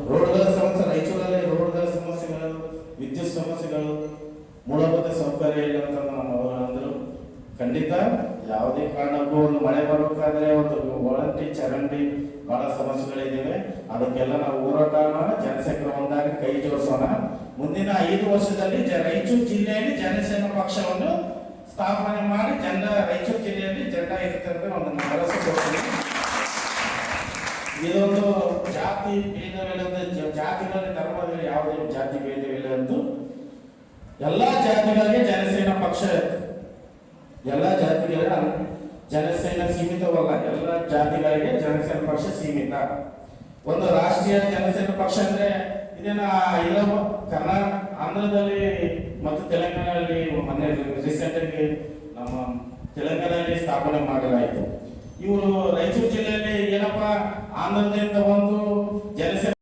ರೋಡ್ಗಳ ಸಮಸ್ಯೆ, ರಾಯಚೂರಲ್ಲಿ ರೋಡ್ಗಳ ಸಮಸ್ಯೆಗಳು, ವಿದ್ಯುತ್ ಸಮಸ್ಯೆಗಳು, ಮೂಲಭೂತ ಸೌಕರ್ಯ ಇಲ್ಲ ಅಂತ ನಮ್ಮವರು ಅಂದರು. ಖಂಡಿತ ಯಾವುದೇ ಕಾರಣಕ್ಕೂ ಒಂದು ಮಳೆ ಬರಬೇಕಾದ್ರೆ ಒಂದು ಒಳಂಟಿ ಚರಂಡಿ ಬಹಳ ಸಮಸ್ಯೆಗಳಿದ್ದಾವೆ. ಅದಕ್ಕೆಲ್ಲ ನಾವು ಹೋರಾಟನ ಜನಸಂಖ್ಯೆ ಒಂದಾಗಿ ಕೈ ಜೋಡಿಸೋಣ. ಮುಂದಿನ 5 ವರ್ಷದಲ್ಲಿ ರಾಯಚೂರು ಜಿಲ್ಲೆಯಲ್ಲಿ ಜನಸೇನಾ ಪಕ್ಷವನ್ನು ಸ್ಥಾಪನೆ ಮಾಡಿ ರಾಯಚೂರು ಜಿಲ್ಲೆಯಲ್ಲಿ ಜೆಂಡಾ ಇರುತ್ತೆ ಒಂದು ಭರವಸೆ ಕೊಡ್ತೀನಿ. ಇದೊಂದು ಜಾತಿ ಭೇದವಿಲ್ಲದ, ಜಾತಿಗಳಲ್ಲಿ ಧರ್ಮದಲ್ಲಿ ಯಾವುದೇ ಜಾತಿ ಭೇದವಿಲ್ಲ ಎಂದು ಎಲ್ಲ ಜಾತಿಗಳಿಗೆ ಜನಸೇನಾ ಪಕ್ಷ, ಎಲ್ಲ ಜಾತಿಗಳ ಜನಸೇನಾ ಸೀಮಿತವಲ್ಲ, ಎಲ್ಲ ಜಾತಿಗಳಿಗೆ ಜನಸೇನಾ ಪಕ್ಷ ಸೀಮಿತ. ಒಂದು ರಾಷ್ಟ್ರೀಯ ಜನಸೇನಾ ಪಕ್ಷ ಅಂದ್ರೆ ಇದನ್ನ ಕರ್ನಾಟಕ, ಆಂಧ್ರದಲ್ಲಿ ಮತ್ತು ತೆಲಂಗಾಣದಲ್ಲಿ ಮೊನ್ನೆ ರೀಸೆಂಟ್ ಆಗಿ ನಮ್ಮ ತೆಲಂಗಾಣದಲ್ಲಿ ಸ್ಥಾಪನೆ ಮಾಡಲಾಯಿತು. ಇವರು ರಾಯಚೂರು ಜಿಲ್ಲೆಯಲ್ಲಿ ಏನಪ್ಪಾ ಆಂಧ್ರದಿಂದ ಬಂದು ಜನಸೇನಾ